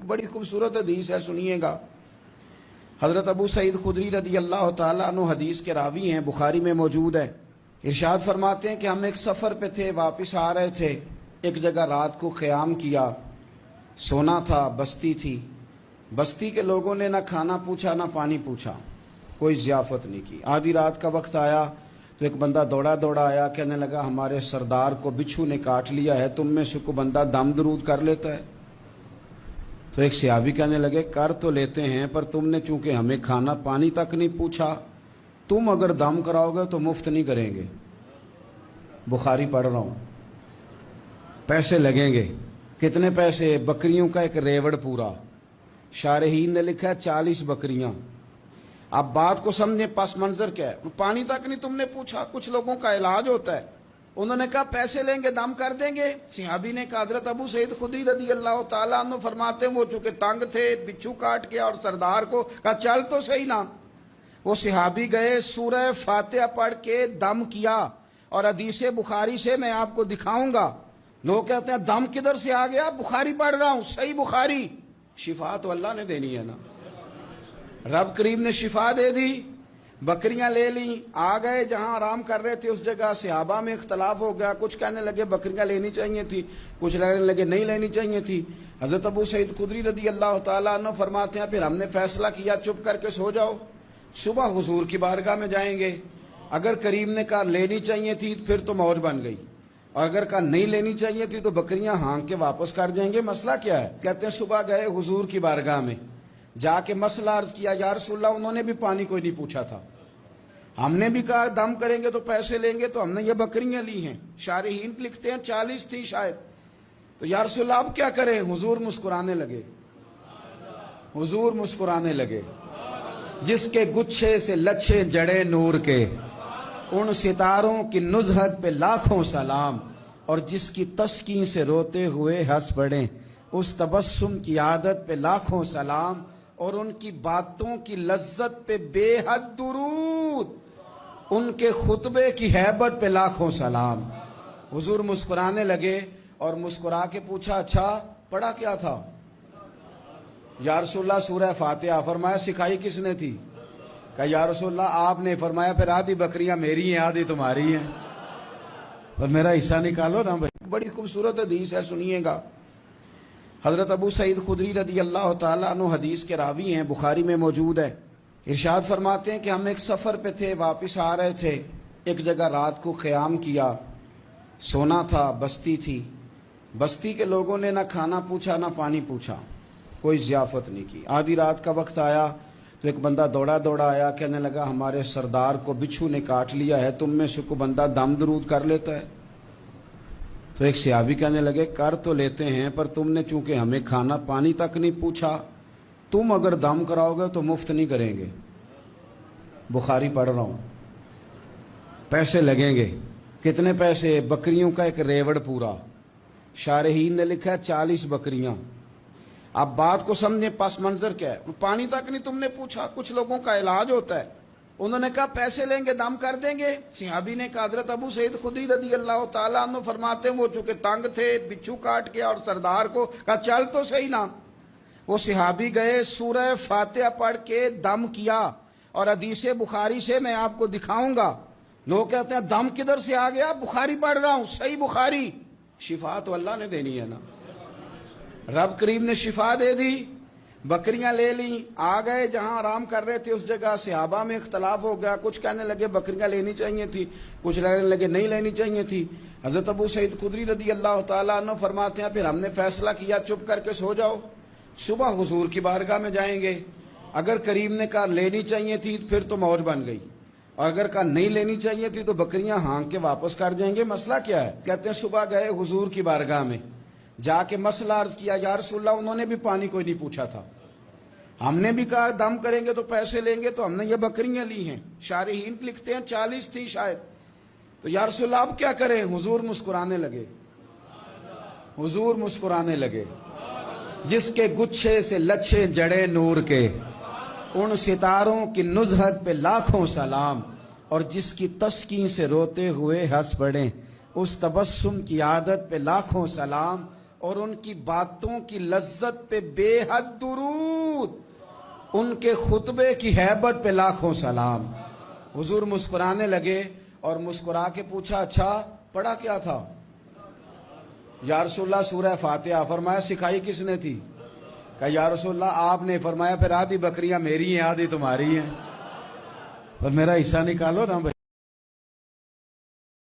बड़ी खूबसूरत हदीस है, सुनिएगा। हज़रत अबू सईद खुदरी रदी अल्लाह ताला अन्हु हदीस के रावी हैं, बुखारी में मौजूद है। इरशाद फरमाते हैं कि हम एक सफ़र पे थे, वापस आ रहे थे, एक जगह रात को क़याम किया, सोना था, बस्ती थी। बस्ती के लोगों ने ना खाना पूछा ना पानी पूछा, कोई ज़ियाफ़त नहीं की। आधी रात का वक्त आया तो एक बंदा दौड़ा दौड़ा आया, कहने लगा हमारे सरदार को बिच्छू ने काट लिया है, तुम में से कोई बंदा दम दरूद कर लेता है? तो एक सहाबी कहने लगे कर तो लेते हैं, पर तुमने चूंकि हमें खाना पानी तक नहीं पूछा, तुम अगर दम कराओगे तो मुफ्त नहीं करेंगे। बुखारी पढ़ रहा हूँ। पैसे लगेंगे। कितने पैसे? बकरियों का एक रेवड़ पूरा। शारहीन ने लिखा है 40 बकरियां। अब बात को समझे, पस मंजर क्या है। पानी तक नहीं तुमने पूछा। कुछ लोगों का इलाज होता है, उन्होंने कहा पैसे लेंगे दम कर देंगे। सहाबी ने कहा, हज़रत अबू सईद खुदरी रदी अल्लाह ताला अन्हु फरमाते हैं वो चूंकि तंग थे, बिच्छू काट गया और सरदार को कहा चल तो सही ना। वो सहाबी गए, सूरह फातिहा पढ़ के दम किया, और हदीस बुखारी से मैं आपको दिखाऊंगा। लोग कहते हैं दम किधर से आ गया? बुखारी पढ़ रहा हूं, सही बुखारी। शिफा तो अल्लाह ने देनी है ना, रब करीम ने शिफा दे दी। बकरियां ले ली, आ गए जहां आराम कर रहे थे उस जगह। सहाबा में इख्तलाफ हो गया, कुछ कहने लगे बकरियां लेनी चाहिए थी, कुछ कहने लगे नहीं लेनी चाहिए थी। हज़रत अबू सईद खुदरी रदी अल्लाह ताला अन्हु फरमाते हैं फिर हमने फैसला किया चुप करके सो जाओ, सुबह हुजूर की बारगाह में जाएंगे। अगर करीम ने कहा लेनी चाहिए थी फिर तो मौज बन गई, और अगर कहा नहीं लेनी चाहिए थी तो बकरियां हाँक के वापस कर जाएंगे। मसला क्या है? कहते हैं सुबह गए हुजूर की बारगाह में, जाके मसला अर्ज किया, या रसूलल्लाह उन्होंने भी पानी कोई नहीं पूछा था, हमने भी कहा दम करेंगे तो पैसे लेंगे, तो हमने ये बकरियां ली हैं। शारहीन लिखते हैं 40 थी शायद। तो या रसूलल्लाह अब क्या करें? हुजूर मुस्कुराने लगे। हुजूर मुस्कुराने लगे। जिसके गुच्छे से लच्छे जड़े नूर के, उन सितारों की नुज़हत पे लाखों सलाम, और जिसकी तस्कीन से रोते हुए हंस पड़े, उस तबस्सुम की आदत पे लाखों सलाम, और उनकी बातों की लज्जत पे बेहद दुरूद, उनके खुतबे की हैबत पे लाखों सलाम। हुजूर मुस्कुराने लगे और मुस्कुरा के पूछा अच्छा पढ़ा क्या था? या रसूलल्लाह सूरह फातिहा। फरमाया सिखाई किसने थी? कहा या रसूलल्लाह आपने। फरमाया फिर आधी बकरियां मेरी हैं आधी तुम्हारी हैं, और मेरा हिस्सा निकालो ना भाई। बड़ी खूबसूरत हदीस है, सुनिएगा। हज़रत अबू सईद खुदरी रदी अल्लाह ताला अन्हु हदीस के रावी हैं, बुखारी में मौजूद है। इरशाद फरमाते हैं कि हम एक सफ़र पे थे, वापस आ रहे थे, एक जगह रात को क़याम किया, सोना था, बस्ती थी। बस्ती के लोगों ने ना खाना पूछा ना पानी पूछा, कोई ज़ियाफ़त नहीं की। आधी रात का वक्त आया तो एक बंदा दौड़ा दौड़ा आया, कहने लगा हमारे सरदार को बिच्छू ने काट लिया है, तुम में से कोई बंदा दम दरूद कर लेता है? तो एक सहाबी कहने लगे कर तो लेते हैं, पर तुमने चूंकि हमें खाना पानी तक नहीं पूछा, तुम अगर दम कराओगे तो मुफ्त नहीं करेंगे। बुखारी पढ़ रहा हूँ। पैसे लगेंगे। कितने पैसे? बकरियों का एक रेवड़ पूरा। शारहीन ने लिखा है 40 बकरियां। अब बात को समझे, पस मंजर क्या है। पानी तक नहीं तुमने पूछा। कुछ लोगों का इलाज होता है, उन्होंने कहा पैसे लेंगे दम कर देंगे। सहाबी ने कहा, हज़रत अबू सईद खुदरी रदी अल्लाह ताला अन्हु फरमाते हैं वो चूंकि तंग थे, बिच्छू काट गया और सरदार को कहा चल तो सही ना। वो सहाबी गए, सूरह फातिहा पढ़ के दम किया, और हदीस बुखारी से मैं आपको दिखाऊंगा। लोग कहते हैं दम किधर से आ गया? बुखारी पढ़ रहा हूं, सही बुखारी। शिफा तो अल्लाह ने देनी है ना, रब करीम ने शिफा दे दी। बकरियां ले ली, आ गए जहां आराम कर रहे थे उस जगह। सहाबा में इख्तलाफ हो गया, कुछ कहने लगे बकरियां लेनी चाहिए थी, कुछ कहने लगे नहीं लेनी चाहिए थी। हज़रत अबू सईद खुदरी रदी अल्लाह ताला अन्हु फरमाते हैं फिर हमने फैसला किया चुप करके सो जाओ, सुबह हुजूर की बारगाह में जाएंगे। अगर करीम ने कहा लेनी चाहिए थी फिर तो मौज बन गई, और अगर कहा नहीं लेनी चाहिए थी तो बकरियां हाँक के वापस कर जाएंगे। मसला क्या है? कहते हैं सुबह गए हुजूर की बारगाह में, जाके मसला अर्ज किया, या रसूलल्लाह उन्होंने भी पानी कोई नहीं पूछा था, हमने भी कहा दम करेंगे तो पैसे लेंगे, तो हमने ये बकरियां ली हैं। शारहीन लिखते हैं 40 थी शायद। तो या रसूलल्लाह अब क्या करें? हुजूर मुस्कुराने लगे। हुजूर मुस्कुराने लगे। जिसके गुच्छे से लच्छे जड़े नूर के, उन सितारों की नुज़हत पे लाखों सलाम, और जिसकी तस्कीन से रोते हुए हंस पड़े, उस तबस्सुम की आदत पे लाखों सलाम, اور ان کی باتوں کی لذت پہ بے حد درود، ان کے خطبے کی ہیبت پہ لاکھوں سلام۔ حضور مسکرانے لگے اور مسکرا کے پوچھا اچھا پڑھا کیا تھا؟ یا رسول اللہ سورہ فاتحہ۔ فرمایا سکھائی کس نے تھی؟ کہا یا رسول اللہ آپ نے۔ فرمایا پھر آدھی بکریاں میری ہیں آدھی تمہاری ہیں، اور میرا حصہ نکالو نا بھائی۔